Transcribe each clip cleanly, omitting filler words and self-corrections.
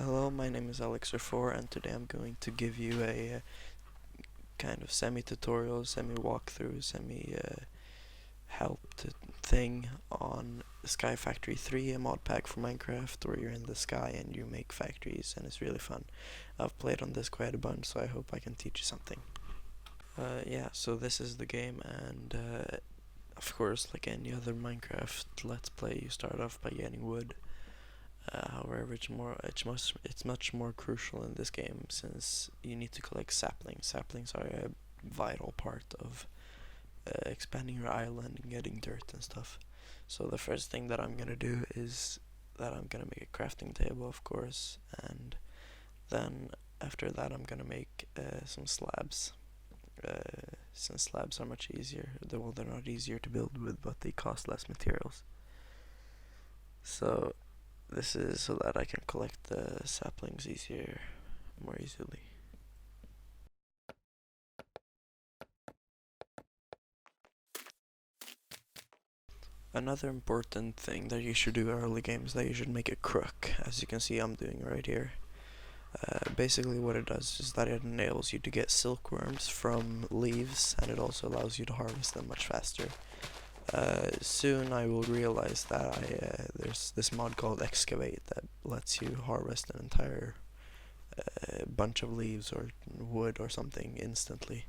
Hello, my name is Alex4, and today I'm going to give you a kind of semi-tutorial, semi-walkthrough, semi-helped thing on Sky Factory 3, a mod pack for Minecraft where you're in the sky and you make factories, and it's really fun. I've played on this quite a bunch, so I hope I can teach you something. Yeah, so this is the game, and of course, like any other Minecraft Let's Play, you start off by getting wood. However, it's much more crucial in this game since you need to collect saplings. Saplings are a vital part of expanding your island and getting dirt and stuff. So the first thing that I'm gonna do is that I'm gonna make a crafting table, of course, and then after that I'm gonna make some slabs. Since slabs are much easier, well, they're not easier to build with, but they cost less materials. So this is so that I can collect the saplings more easily. Another important thing that you should do early game is that you should make a crook, as you can see I'm doing right here. Basically what it does is that it enables you to get silkworms from leaves, and it also allows you to harvest them much faster. Soon I will realize that there's this mod called Excavate that lets you harvest an entire bunch of leaves or wood or something instantly.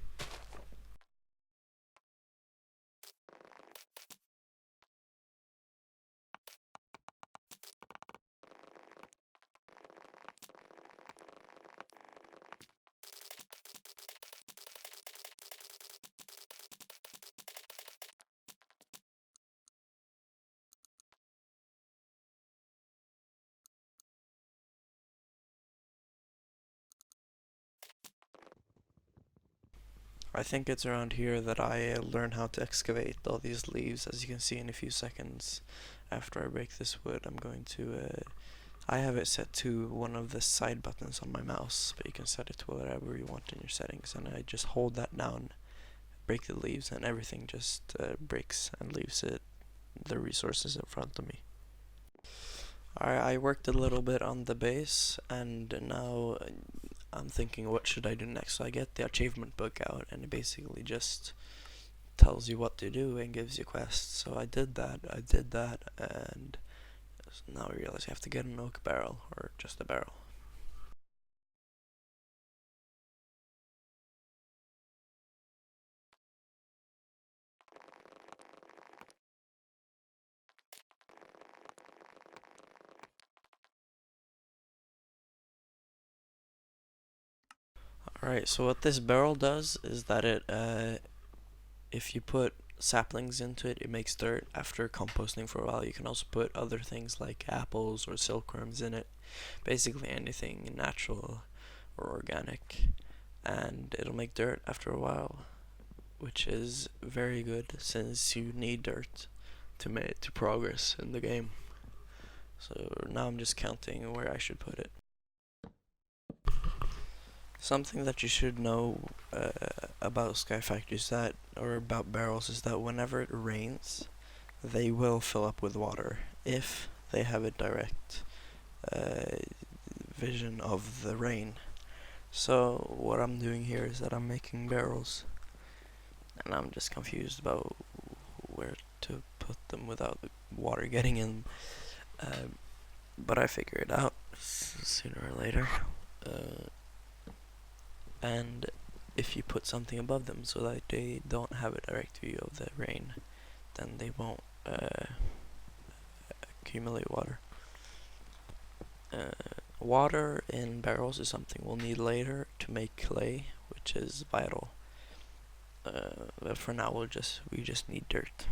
I think it's around here that I learn how to excavate all these leaves. As you can see in a few seconds after I break this wood, I'm going to I have it set to one of the side buttons on my mouse, but you can set it to whatever you want in your settings, and I just hold that down, break the leaves, and everything just breaks and leaves the resources in front of me. I worked a little bit on the base, and now I'm thinking, what should I do next? So I get the achievement book out, and it basically just tells you what to do and gives you quests. So I did that, and now I realize you have to get an oak barrel, or just a barrel. Alright, so what this barrel does is that if you put saplings into it, it makes dirt. After composting for a while, you can also put other things like apples or silkworms in it. Basically anything natural or organic. And it'll make dirt after a while, which is very good since you need dirt to progress in the game. So now I'm just counting where I should put it. Something that you should know about Sky Factory is that, or about barrels, is that whenever it rains, they will fill up with water if they have a direct vision of the rain. So what I'm doing here is that I'm making barrels, and I'm just confused about where to put them without the water getting in. But I figure it out sooner or later. And if you put something above them so that they don't have a direct view of the rain, then they won't accumulate water. Water in barrels is something we'll need later to make clay, which is vital. But for now we just need dirt.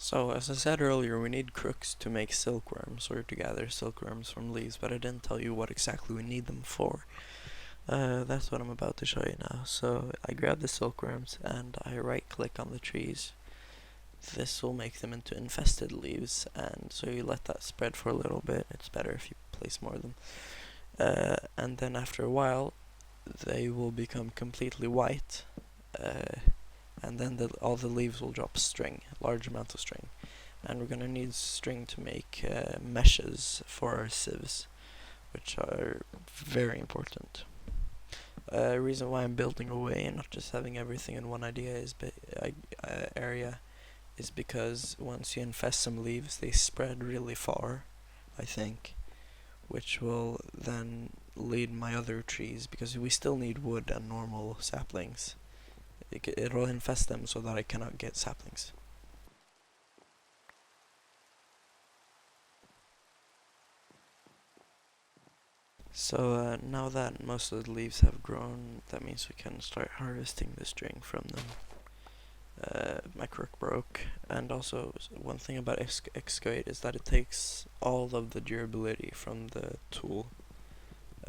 So, as I said earlier, we need crooks to make silkworms, or to gather silkworms from leaves, but I didn't tell you what exactly we need them for. That's what I'm about to show you now. So, I grab the silkworms, and I right-click on the trees. This will make them into infested leaves, and so you let that spread for a little bit. It's better if you place more of them. And then after a while, they will become completely white. and then all the leaves will drop string, large amount of string. And we're gonna need string to make meshes for our sieves, which are very important. Reason why I'm building away and not just having everything in one area is because once you infest some leaves, they spread really far, I think, which will then lead my other trees, because we still need wood and normal saplings. It'll infest them so that I cannot get saplings. So now that most of the leaves have grown, that means we can start harvesting the string from them. My crook broke, and also one thing about excavate is that it takes all of the durability from the tool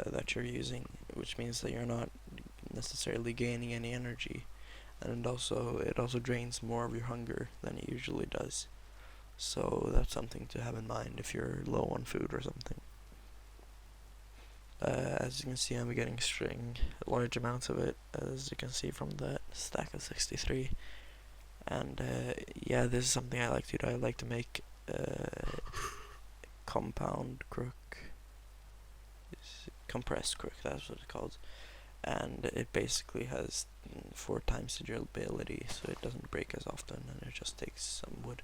that you're using, which means that you're not necessarily gaining any energy, and it also drains more of your hunger than it usually does. So that's something to have in mind if you're low on food or something. As you can see, I'm getting string, large amounts of it, as you can see from that stack of 63. And yeah, this is something I like to do. I like to make compound crook, compressed crook, that's what it's called. And it basically has 4 times the durability, so it doesn't break as often, and it just takes some wood.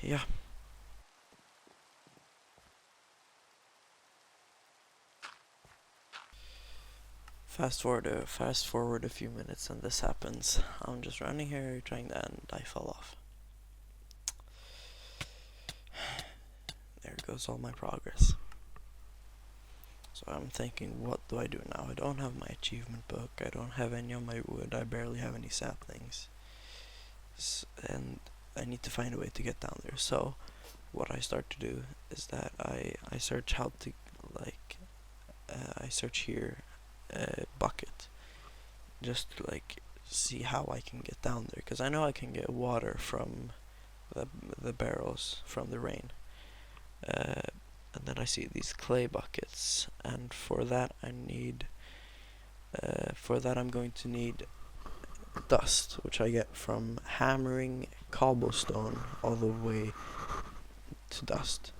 Yeah. Fast forward a few minutes and this happens. I'm just running here trying to, and I fell off. There goes all my progress. So I'm thinking, what do I do now? I don't have my achievement book, I don't have any of my wood, I barely have any saplings. And I need to find a way to get down there. So what I start to do is that I search how to, like, I search here, bucket, just to like see how I can get down there, because I know I can get water from the barrels from the rain. And then I see these clay buckets, and for that I'm going to need dust, which I get from hammering cobblestone all the way to dust.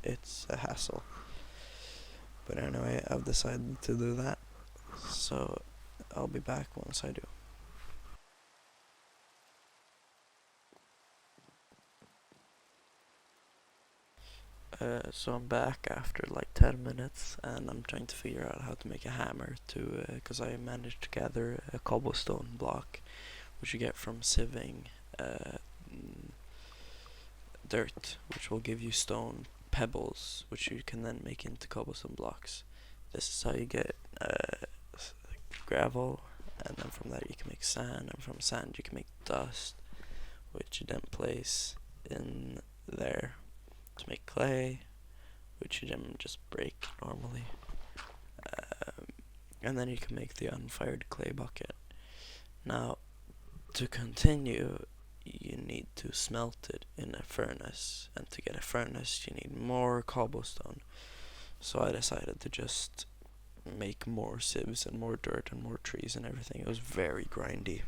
It's a hassle, but anyway, I've decided to do that, so I'll be back once I do. So I'm back after like 10 minutes, and I'm trying to figure out how to make a hammer because I managed to gather a cobblestone block, which you get from sieving dirt, which will give you stone pebbles, which you can then make into cobblestone blocks. This is how you get gravel, and then from that you can make sand, and from sand you can make dust, which you then place in there to make clay, which you then just break normally. And then you can make the unfired clay bucket. Now, to continue, you need to smelt it in a furnace, and to get a furnace you need more cobblestone. So I decided to just make more sieves and more dirt and more trees and everything. It was very grindy.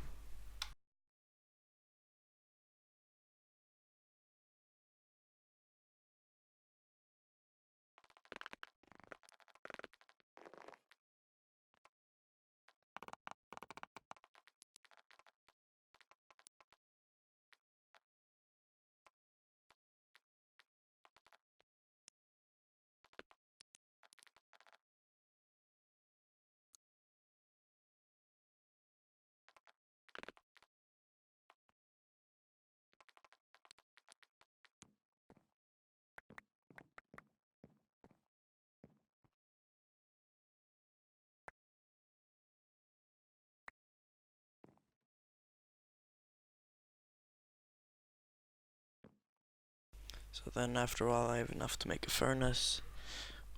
So then after a while I have enough to make a furnace,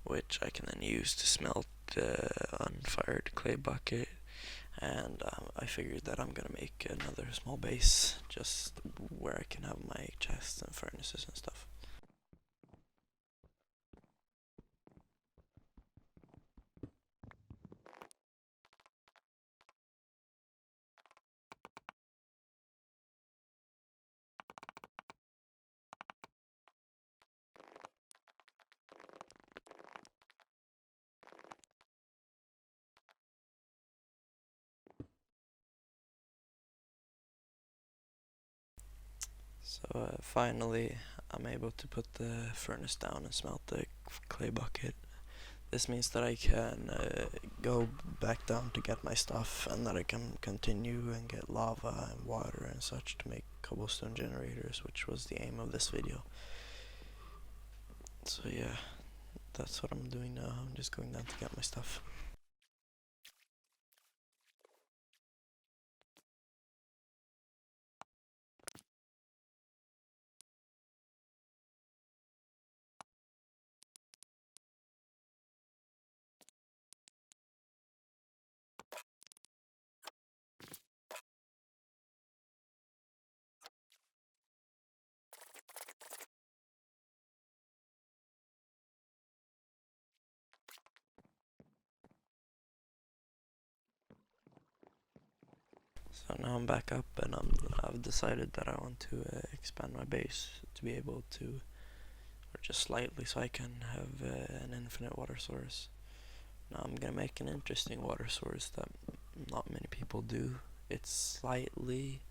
which I can then use to smelt the unfired clay bucket. And I figured that I'm gonna make another small base, just where I can have my chests and furnaces and stuff. So finally I'm able to put the furnace down and smelt the clay bucket. This means that I can go back down to get my stuff, and that I can continue and get lava and water and such to make cobblestone generators, which was the aim of this video. So yeah, that's what I'm doing now. I'm just going down to get my stuff. So now I'm back up, and I've decided that I want to expand my base to be able to, or just slightly, so I can have an infinite water source. Now I'm gonna make an interesting water source that not many people do. It's slightly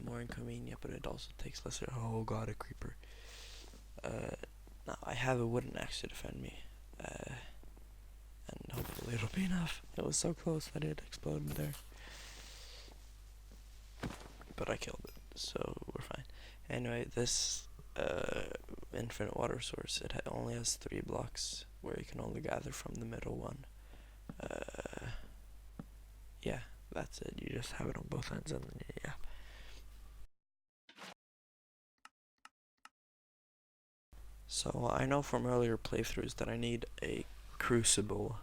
more inconvenient, but it also takes less. Oh god, a creeper. Now I have a wooden axe to defend me, and hopefully it'll be enough. It was so close that it exploded there, but I killed it, so we're fine. Anyway, this infinite water source, it only has 3 blocks where you can only gather from the middle one. Yeah, that's it. You just have it on both ends, and yeah. So I know from earlier playthroughs that I need a crucible,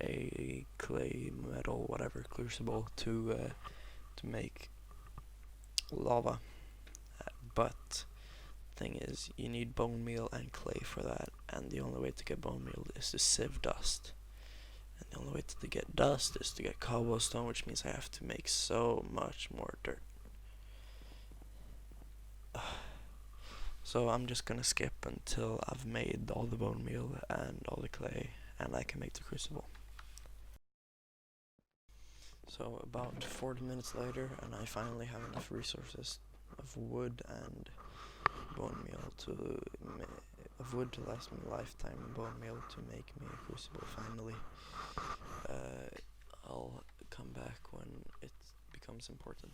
a clay, metal, whatever crucible to make lava. But thing is, you need bone meal and clay for that, and the only way to get bone meal is to sieve dust. And the only way to get dust is to get cobblestone, which means I have to make so much more dirt. So I'm just gonna skip until I've made all the bone meal and all the clay, and I can make the crucible. So about 40 minutes later, and I finally have enough resources of wood and bone meal to last me a lifetime, and bone meal to make me a crucible finally. I'll come back when it becomes important.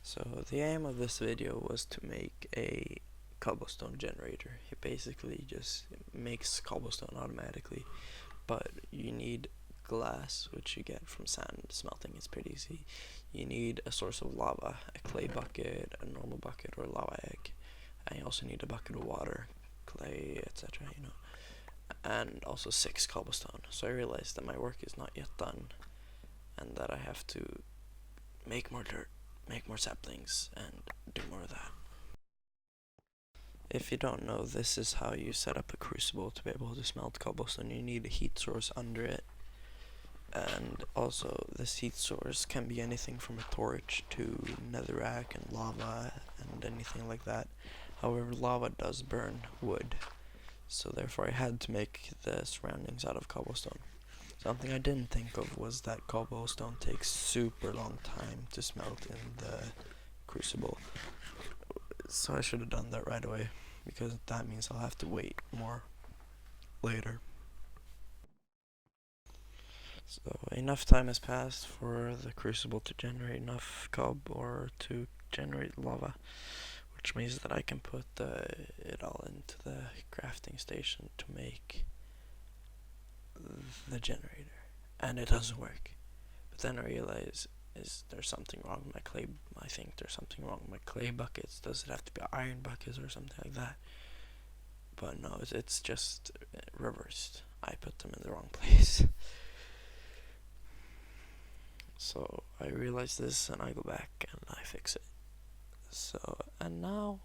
So the aim of this video was to make a cobblestone generator. It basically just makes cobblestone automatically, but you need glass, which you get from sand smelting. It's pretty easy. You need a source of lava, a clay bucket, a normal bucket, or a lava egg. And you also need a bucket of water, clay, etc., you know, and also 6 cobblestone. So I realized that my work is not yet done, and that I have to make more dirt, make more saplings, and do more of that. If you don't know, this is how you set up a crucible to be able to smelt cobblestone. You need a heat source under it, and also this heat source can be anything from a torch to netherrack and lava and anything like that. However, lava does burn wood, so therefore I had to make the surroundings out of cobblestone. Something I didn't think of was that cobblestone takes super long time to smelt in the crucible, so I should have done that right away, because that means I'll have to wait more later. So enough time has passed for the crucible to generate enough cob or to generate lava, which means that I can put it all into the crafting station to make the generator, and it doesn't work. But then I realize, is there something wrong with my clay? I think there's something wrong with my clay buckets. Does it have to be iron buckets or something like that? But no, it's just reversed. I put them in the wrong place. So I realize this, and I go back and I fix it. So, and now